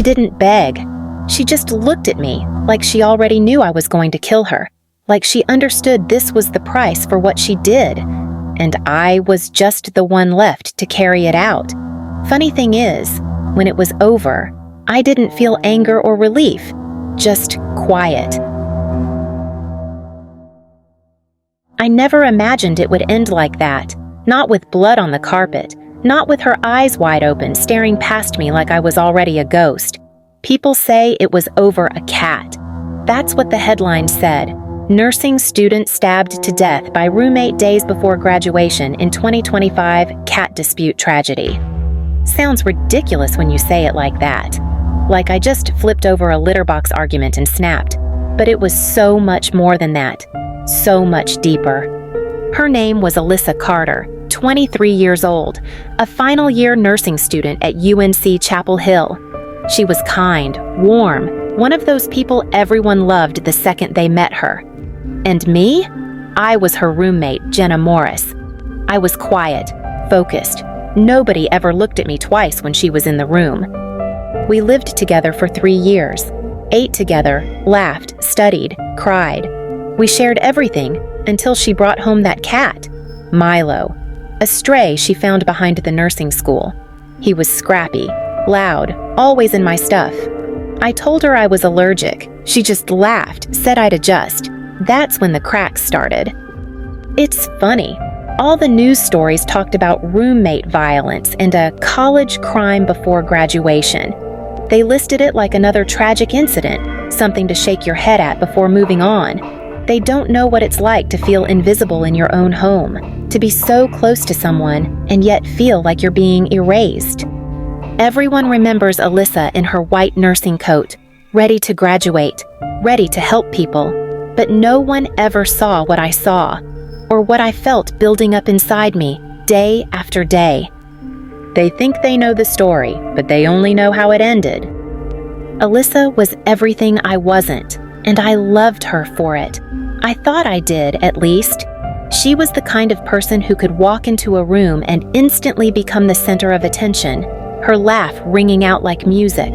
She didn't beg. She just looked at me like she already knew I was going to kill her, like she understood this was the price for what she did, and I was just the one left to carry it out. Funny thing is, when it was over, I didn't feel anger or relief, just quiet. I never imagined it would end like that, not with blood on the carpet, not with her eyes wide open, staring past me like I was already a ghost. People say it was over a cat. That's what the headline said. Nursing student stabbed to death by roommate days before graduation in 2025 cat dispute tragedy. Sounds ridiculous when you say it like that. Like I just flipped over a litter box argument and snapped. But it was so much more than that. So much deeper. Her name was Alyssa Carter, 23 years old, a final year nursing student at UNC Chapel Hill. She was kind, warm, one of those people everyone loved the second they met her. And me? I was her roommate, Jenna Morris. I was quiet, focused. Nobody ever looked at me twice when she was in the room. We lived together for 3 years, ate together, laughed, studied, cried. We shared everything until she brought home that cat, Milo, a stray she found behind the nursing school. He was scrappy, loud, always in my stuff. I told her I was allergic. She just laughed, said I'd adjust. That's when the cracks started. It's funny. All the news stories talked about roommate violence and a college crime before graduation. They listed it like another tragic incident, something to shake your head at before moving on. They don't know what it's like to feel invisible in your own home, to be so close to someone and yet feel like you're being erased. Everyone remembers Alyssa in her white nursing coat, ready to graduate, ready to help people, but no one ever saw what I saw, or what I felt building up inside me, day after day. They think they know the story, but they only know how it ended. Alyssa was everything I wasn't, and I loved her for it. I thought I did, at least. She was the kind of person who could walk into a room and instantly become the center of attention, her laugh ringing out like music,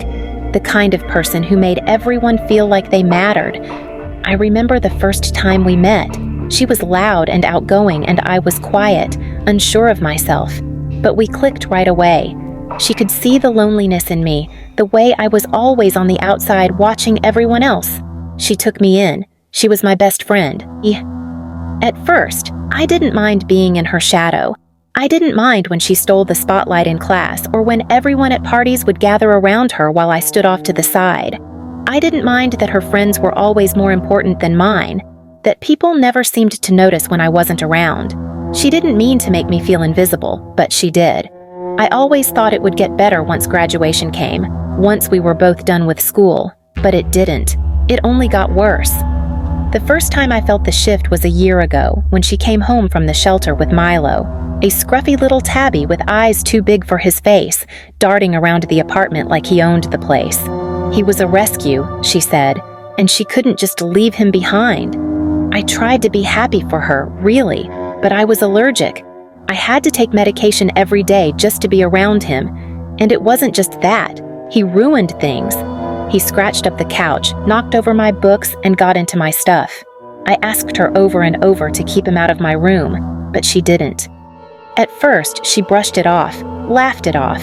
the kind of person who made everyone feel like they mattered. I remember the first time we met. She was loud and outgoing, and I was quiet, unsure of myself. But we clicked right away. She could see the loneliness in me, the way I was always on the outside watching everyone else. She took me in. She was my best friend. At first, I didn't mind being in her shadow. I didn't mind when she stole the spotlight in class or when everyone at parties would gather around her while I stood off to the side. I didn't mind that her friends were always more important than mine, that people never seemed to notice when I wasn't around. She didn't mean to make me feel invisible, but she did. I always thought it would get better once graduation came, once we were both done with school, but it didn't. It only got worse. The first time I felt the shift was a year ago, when she came home from the shelter with Milo, a scruffy little tabby with eyes too big for his face, darting around the apartment like he owned the place. He was a rescue, she said, and she couldn't just leave him behind. I tried to be happy for her, really, but I was allergic. I had to take medication every day just to be around him, and it wasn't just that. He ruined things. He scratched up the couch, knocked over my books, and got into my stuff. I asked her over and over to keep him out of my room, but she didn't. At first, she brushed it off, laughed it off.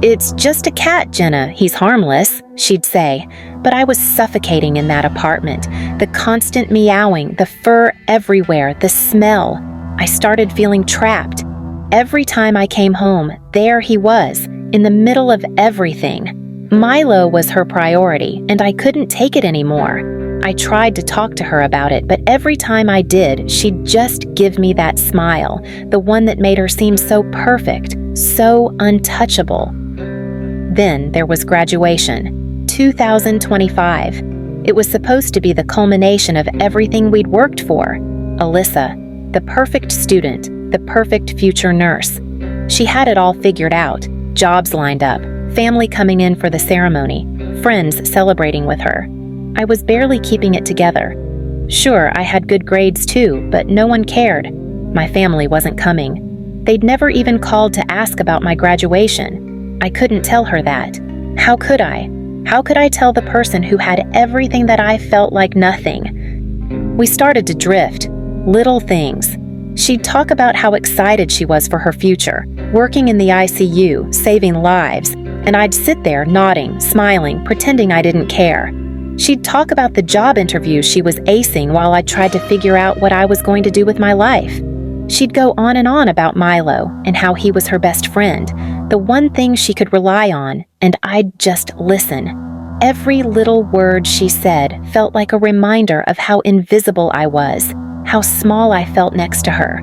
"It's just a cat, Jenna. He's harmless," she'd say. But I was suffocating in that apartment. The constant meowing, the fur everywhere, the smell. I started feeling trapped. Every time I came home, there he was, in the middle of everything. Milo was her priority, and I couldn't take it anymore. I tried to talk to her about it, but every time I did, she'd just give me that smile, the one that made her seem so perfect, so untouchable. Then there was graduation, 2025. It was supposed to be the culmination of everything we'd worked for. Alyssa, the perfect student, the perfect future nurse. She had it all figured out, jobs lined up, family coming in for the ceremony, friends celebrating with her. I was barely keeping it together. Sure, I had good grades too, but no one cared. My family wasn't coming. They'd never even called to ask about my graduation. I couldn't tell her that. How could I? How could I tell the person who had everything that I felt like nothing? We started to drift. Little things. She'd talk about how excited she was for her future, working in the ICU, saving lives, and I'd sit there nodding, smiling, pretending I didn't care. She'd talk about the job interviews she was acing while I tried to figure out what I was going to do with my life. She'd go on and on about Milo and how he was her best friend, the one thing she could rely on, and I'd just listen. Every little word she said felt like a reminder of how invisible I was, how small I felt next to her.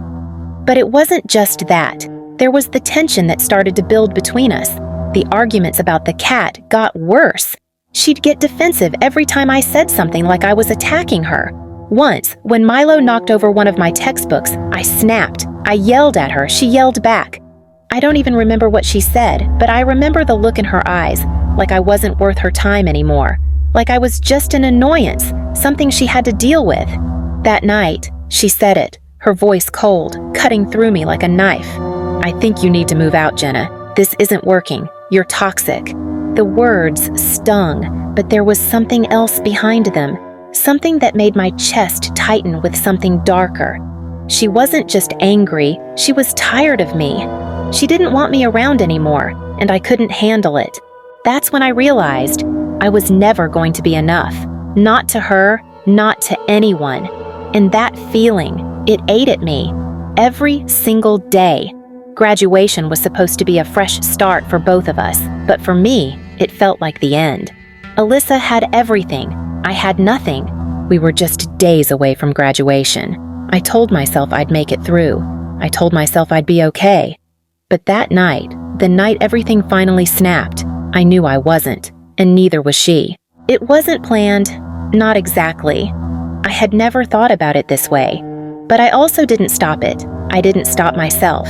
But it wasn't just that. There was the tension that started to build between us. The arguments about the cat got worse. She'd get defensive every time I said something like I was attacking her. Once, when Milo knocked over one of my textbooks, I snapped. I yelled at her. She yelled back. I don't even remember what she said, but I remember the look in her eyes, like I wasn't worth her time anymore. Like I was just an annoyance, something she had to deal with. That night, she said it, her voice cold, cutting through me like a knife. I think you need to move out, Jenna. This isn't working. You're toxic. The words stung, but there was something else behind them. Something that made my chest tighten with something darker. She wasn't just angry, she was tired of me. She didn't want me around anymore, and I couldn't handle it. That's when I realized I was never going to be enough. Not to her, not to anyone. And that feeling, it ate at me. Every single day. Graduation was supposed to be a fresh start for both of us, but for me, it felt like the end. Alyssa had everything. I had nothing. We were just days away from graduation. I told myself I'd make it through. I told myself I'd be okay. But that night, the night everything finally snapped, I knew I wasn't, and neither was she. It wasn't planned, not exactly. I had never thought about it this way. But I also didn't stop it. I didn't stop myself.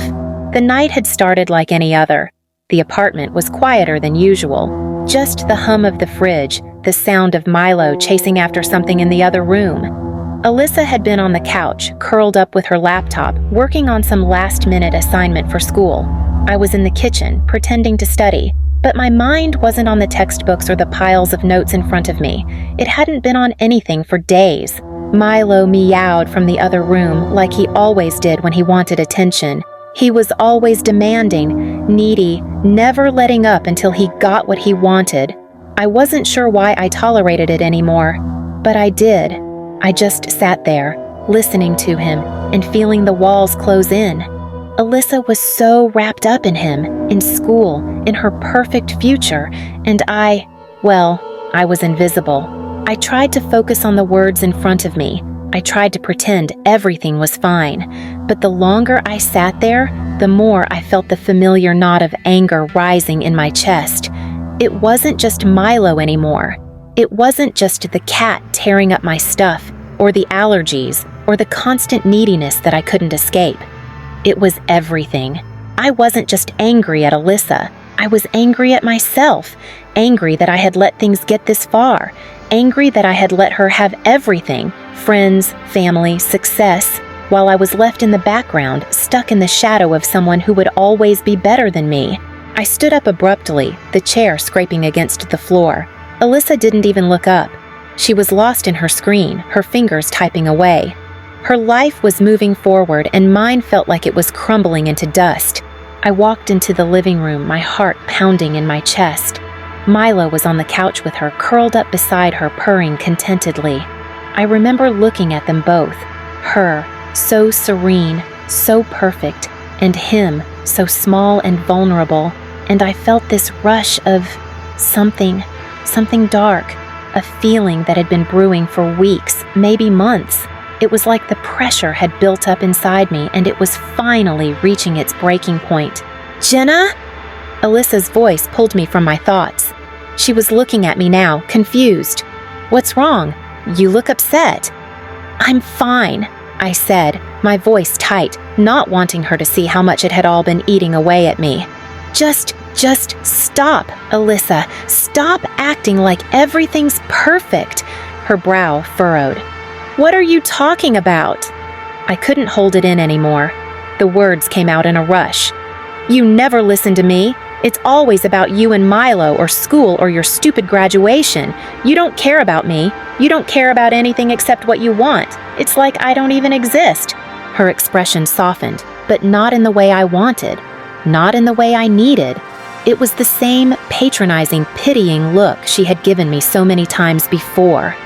The night had started like any other. The apartment was quieter than usual. Just the hum of the fridge, the sound of Milo chasing after something in the other room. Alyssa had been on the couch, curled up with her laptop, working on some last-minute assignment for school. I was in the kitchen, pretending to study, but my mind wasn't on the textbooks or the piles of notes in front of me. It hadn't been on anything for days. Milo meowed from the other room like he always did when he wanted attention. He was always demanding, needy, never letting up until he got what he wanted. I wasn't sure why I tolerated it anymore, but I did. I just sat there, listening to him and feeling the walls close in. Alyssa was so wrapped up in him, in school, in her perfect future, and I was invisible. I tried to focus on the words in front of me. I tried to pretend everything was fine, but the longer I sat there, the more I felt the familiar knot of anger rising in my chest. It wasn't just Milo anymore. It wasn't just the cat tearing up my stuff, or the allergies, or the constant neediness that I couldn't escape. It was everything. I wasn't just angry at Alyssa. I was angry at myself, angry that I had let things get this far, angry that I had let her have everything, friends, family, success, while I was left in the background, stuck in the shadow of someone who would always be better than me. I stood up abruptly, the chair scraping against the floor. Alyssa didn't even look up. She was lost in her screen, her fingers typing away. Her life was moving forward, and mine felt like it was crumbling into dust. I walked into the living room, my heart pounding in my chest. Milo was on the couch with her, curled up beside her, purring contentedly. I remember looking at them both. Her, so serene, so perfect, and him, so small and vulnerable, and I felt this rush of something dark, a feeling that had been brewing for weeks, maybe months. It was like the pressure had built up inside me, and it was finally reaching its breaking point. "Jenna?" Alyssa's voice pulled me from my thoughts. She was looking at me now, confused. "What's wrong? You look upset." "I'm fine," I said, my voice tight, not wanting her to see how much it had all been eating away at me. Just stop, Alyssa. Stop acting like everything's perfect." Her brow furrowed. "What are you talking about?" I couldn't hold it in anymore. The words came out in a rush. "You never listen to me. It's always about you and Milo or school or your stupid graduation. You don't care about me. You don't care about anything except what you want. It's like I don't even exist." Her expression softened, but not in the way I wanted, not in the way I needed. It was the same patronizing, pitying look she had given me so many times before.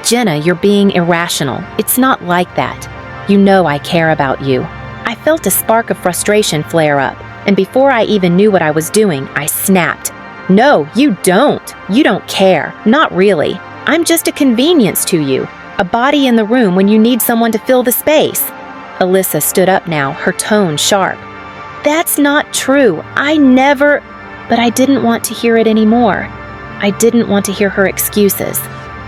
"Jenna, you're being irrational. It's not like that. You know I care about you." I felt a spark of frustration flare up, and before I even knew what I was doing, I snapped. "No, you don't. You don't care. Not really. I'm just a convenience to you, a body in the room when you need someone to fill the space." Alyssa stood up now, her tone sharp. "That's not true. I never—" But I didn't want to hear it anymore. I didn't want to hear her excuses.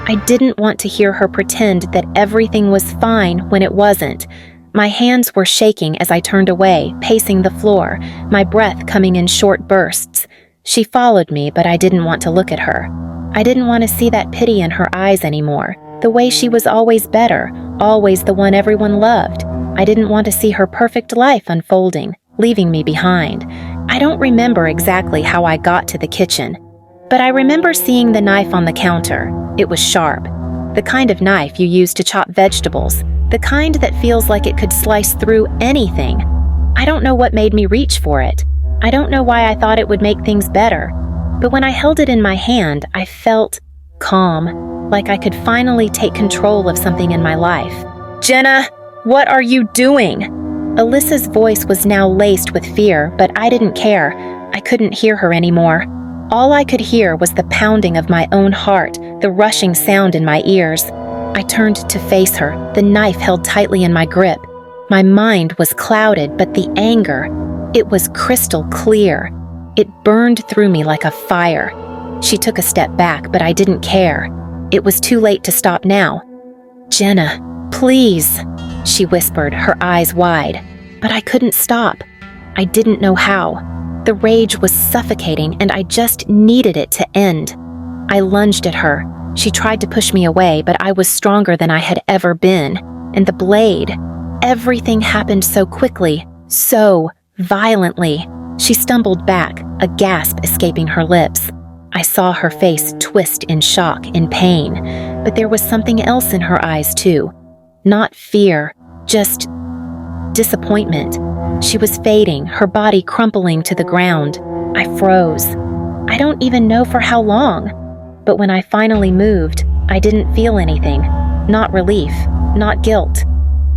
I didn't want to hear her pretend that everything was fine when it wasn't. My hands were shaking as I turned away, pacing the floor, my breath coming in short bursts. She followed me, but I didn't want to look at her. I didn't want to see that pity in her eyes anymore, the way she was always better, always the one everyone loved. I didn't want to see her perfect life unfolding, leaving me behind. I don't remember exactly how I got to the kitchen, but I remember seeing the knife on the counter. It was sharp, the kind of knife you use to chop vegetables, the kind that feels like it could slice through anything. I don't know what made me reach for it. I don't know why I thought it would make things better, but when I held it in my hand, I felt calm, like I could finally take control of something in my life. "Jenna, what are you doing?" Alyssa's voice was now laced with fear, but I didn't care. I couldn't hear her anymore. All I could hear was the pounding of my own heart, the rushing sound in my ears. I turned to face her, the knife held tightly in my grip. My mind was clouded, but the anger, it was crystal clear. It burned through me like a fire. She took a step back, but I didn't care. It was too late to stop now. "Jenna, please," she whispered, her eyes wide. But I couldn't stop. I didn't know how. The rage was suffocating, and I just needed it to end. I lunged at her. She tried to push me away, but I was stronger than I had ever been. And the blade, everything happened so quickly, so violently. She stumbled back, a gasp escaping her lips. I saw her face twist in shock, in pain, but there was something else in her eyes too. Not fear, just disappointment. She was fading, her body crumpling to the ground. I froze. I don't even know for how long. But when I finally moved, I didn't feel anything. Not relief, not guilt,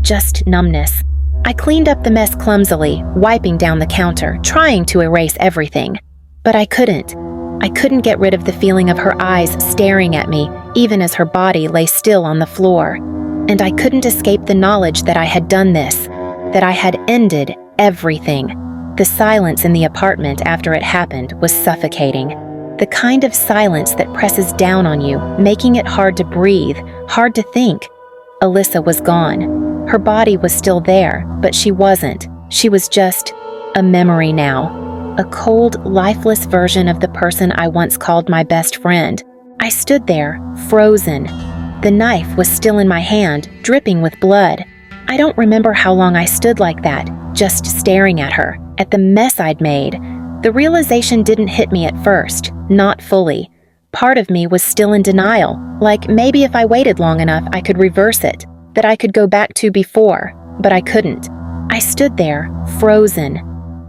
just numbness. I cleaned up the mess clumsily, wiping down the counter, trying to erase everything. But I couldn't. I couldn't get rid of the feeling of her eyes staring at me, even as her body lay still on the floor. And I couldn't escape the knowledge that I had done this, that I had ended everything. The silence in the apartment after it happened was suffocating. The kind of silence that presses down on you, making it hard to breathe, hard to think. Alyssa was gone. Her body was still there, but she wasn't. She was just a memory now. A cold, lifeless version of the person I once called my best friend. I stood there, frozen. The knife was still in my hand, dripping with blood. I don't remember how long I stood like that, just staring at her, at the mess I'd made. The realization didn't hit me at first, not fully. Part of me was still in denial, like maybe if I waited long enough I could reverse it, that I could go back to before, but I couldn't. I stood there, frozen.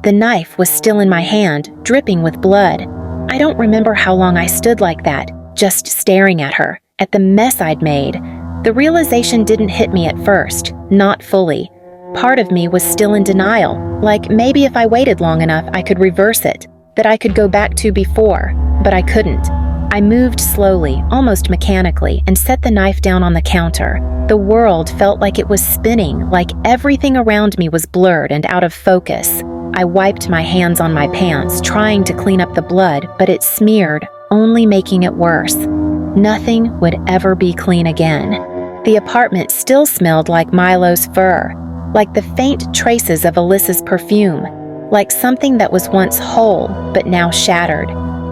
The knife was still in my hand, dripping with blood. I don't remember how long I stood like that, just staring at her, at the mess I'd made. The realization didn't hit me at first, not fully. Part of me was still in denial, like maybe if I waited long enough I could reverse it, that I could go back to before, but I couldn't. I moved slowly, almost mechanically, and set the knife down on the counter. The world felt like it was spinning, like everything around me was blurred and out of focus. I wiped my hands on my pants, trying to clean up the blood, but it smeared, only making it worse. Nothing would ever be clean again. The apartment still smelled like Milo's fur, like the faint traces of Alyssa's perfume, like something that was once whole but now shattered.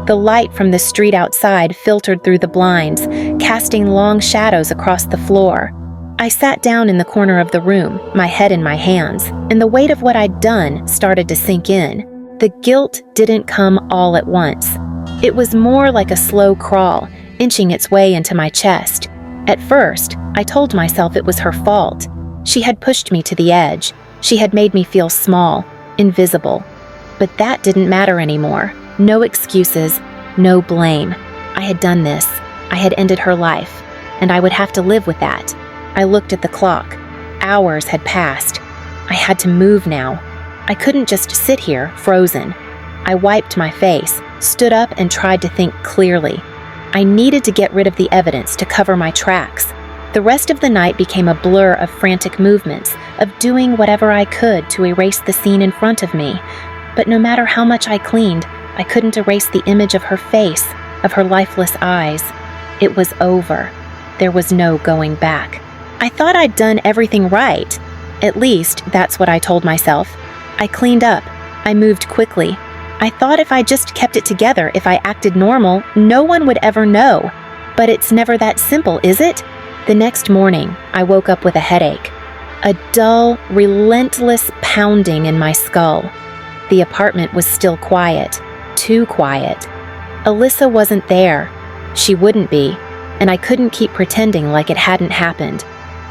The light from the street outside filtered through the blinds, casting long shadows across the floor. I sat down in the corner of the room, my head in my hands, and the weight of what I'd done started to sink in. The guilt didn't come all at once. It was more like a slow crawl, inching its way into my chest. At first, I told myself it was her fault. She had pushed me to the edge. She had made me feel small, invisible. But that didn't matter anymore. No excuses, no blame. I had done this. I had ended her life, and I would have to live with that. I looked at the clock. Hours had passed. I had to move now. I couldn't just sit here, frozen. I wiped my face, stood up, and tried to think clearly. I needed to get rid of the evidence to cover my tracks. The rest of the night became a blur of frantic movements, of doing whatever I could to erase the scene in front of me. But no matter how much I cleaned, I couldn't erase the image of her face, of her lifeless eyes. It was over. There was no going back. I thought I'd done everything right. At least, that's what I told myself. I cleaned up. I moved quickly. I thought if I just kept it together, if I acted normal, no one would ever know. But it's never that simple, is it? The next morning, I woke up with a headache. A dull, relentless pounding in my skull. The apartment was still quiet. Too quiet. Alyssa wasn't there. She wouldn't be, and I couldn't keep pretending like it hadn't happened.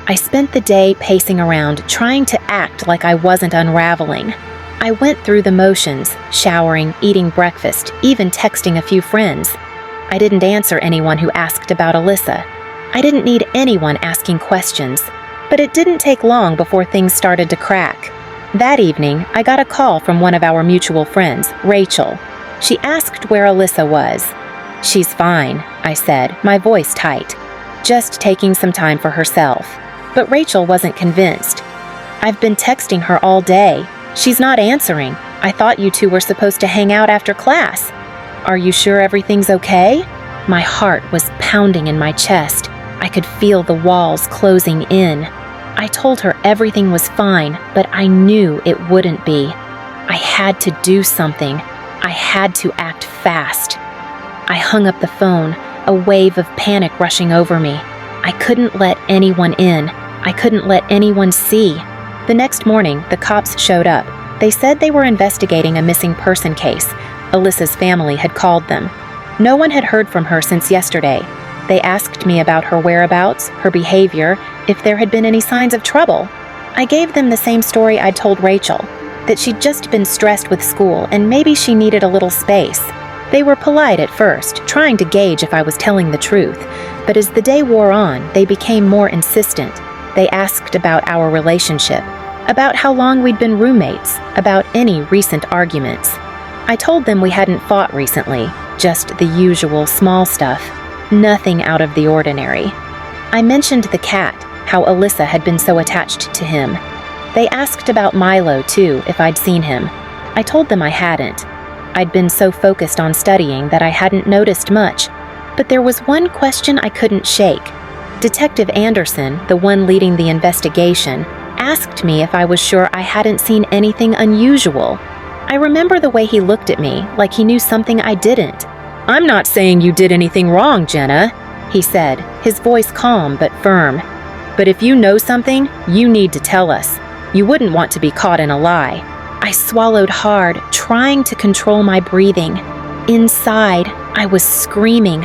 I spent the day pacing around, trying to act like I wasn't unraveling. I went through the motions, showering, eating breakfast, even texting a few friends. I didn't answer anyone who asked about Alyssa. I didn't need anyone asking questions. But it didn't take long before things started to crack. That evening, I got a call from one of our mutual friends, Rachel. She asked where Alyssa was. "She's fine," I said, my voice tight. Just taking some time for herself. But Rachel wasn't convinced. "I've been texting her all day. She's not answering. I thought you two were supposed to hang out after class. Are you sure everything's okay?" My heart was pounding in my chest. I could feel the walls closing in. I told her everything was fine, but I knew it wouldn't be. I had to do something. I had to act fast. I hung up the phone, a wave of panic rushing over me. I couldn't let anyone in. I couldn't let anyone see. The next morning, the cops showed up. They said they were investigating a missing person case. Alyssa's family had called them. No one had heard from her since yesterday. They asked me about her whereabouts, her behavior, if there had been any signs of trouble. I gave them the same story I'd told Rachel, that she'd just been stressed with school and maybe she needed a little space. They were polite at first, trying to gauge if I was telling the truth, but as the day wore on, they became more insistent. They asked about our relationship, about how long we'd been roommates, about any recent arguments. I told them we hadn't fought recently, just the usual small stuff, nothing out of the ordinary. I mentioned the cat, how Alyssa had been so attached to him. They asked about Milo, too, if I'd seen him. I told them I hadn't. I'd been so focused on studying that I hadn't noticed much, but there was one question I couldn't shake. Detective Anderson, the one leading the investigation, asked me if I was sure I hadn't seen anything unusual. I remember the way he looked at me, like he knew something I didn't. "I'm not saying you did anything wrong, Jenna," he said, his voice calm but firm. "But if you know something, you need to tell us. You wouldn't want to be caught in a lie." I swallowed hard, trying to control my breathing. Inside, I was screaming.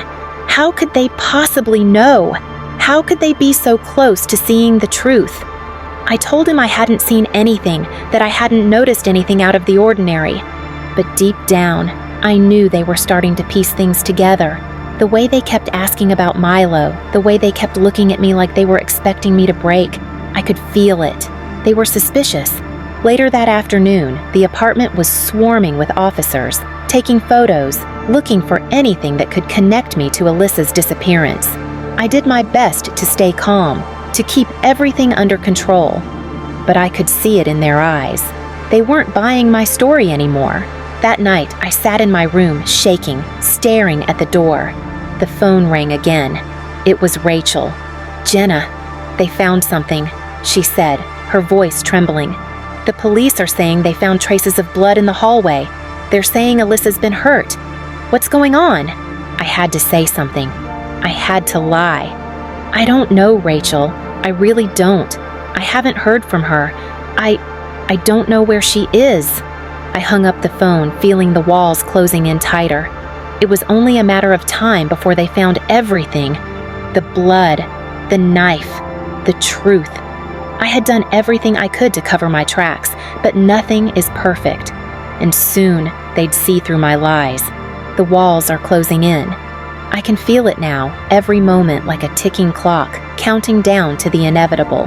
How could they possibly know? How could they be so close to seeing the truth? I told him I hadn't seen anything, that I hadn't noticed anything out of the ordinary. But deep down, I knew they were starting to piece things together. The way they kept asking about Milo, the way they kept looking at me like they were expecting me to break, I could feel it. They were suspicious. Later that afternoon, the apartment was swarming with officers, taking photos, looking for anything that could connect me to Alyssa's disappearance. I did my best to stay calm, to keep everything under control. But I could see it in their eyes. They weren't buying my story anymore. That night, I sat in my room, shaking, staring at the door. The phone rang again. It was Rachel. "Jenna, they found something," she said, her voice trembling. "The police are saying they found traces of blood in the hallway. They're saying Alyssa's been hurt. What's going on?" I had to say something. I had to lie. "I don't know, Rachel. I really don't. I haven't heard from her. I don't know where she is." I hung up the phone, feeling the walls closing in tighter. It was only a matter of time before they found everything. The blood, the knife, the truth. I had done everything I could to cover my tracks, but nothing is perfect. And soon, they'd see through my lies. The walls are closing in. I can feel it now, every moment like a ticking clock, counting down to the inevitable.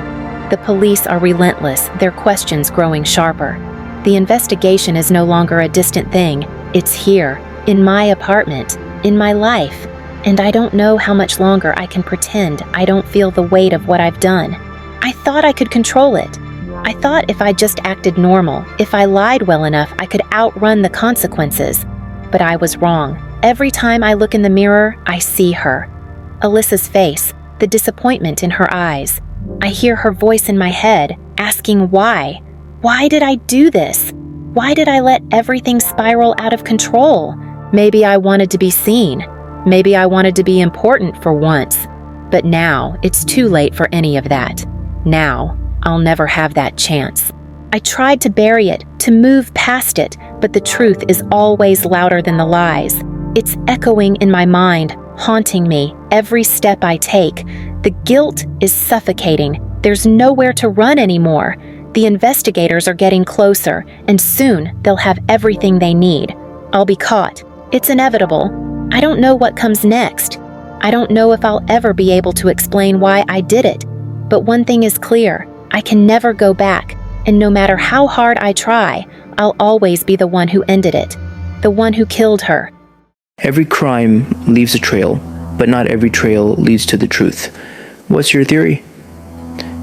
The police are relentless, their questions growing sharper. The investigation is no longer a distant thing. It's here, in my apartment, in my life. And I don't know how much longer I can pretend I don't feel the weight of what I've done. I thought I could control it. I thought if I just acted normal, if I lied well enough, I could outrun the consequences. But I was wrong. Every time I look in the mirror, I see her. Alyssa's face, the disappointment in her eyes. I hear her voice in my head, asking why. Why did I do this? Why did I let everything spiral out of control? Maybe I wanted to be seen. Maybe I wanted to be important for once. But now, it's too late for any of that. Now, I'll never have that chance. I tried to bury it, to move past it, but the truth is always louder than the lies. It's echoing in my mind, haunting me every step I take. The guilt is suffocating. There's nowhere to run anymore. The investigators are getting closer, and soon they'll have everything they need. I'll be caught. It's inevitable. I don't know what comes next. I don't know if I'll ever be able to explain why I did it. But one thing is clear. I can never go back. And no matter how hard I try, I'll always be the one who ended it. The one who killed her. Every crime leaves a trail, but not every trail leads to the truth. What's your theory?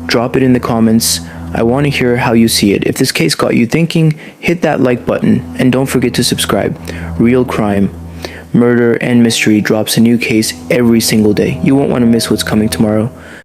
Drop it in the comments. I want to hear how you see it. If this case got you thinking, hit that like button and don't forget to subscribe. Real Crime, Murder and Mystery drops a new case every single day. You won't want to miss what's coming tomorrow.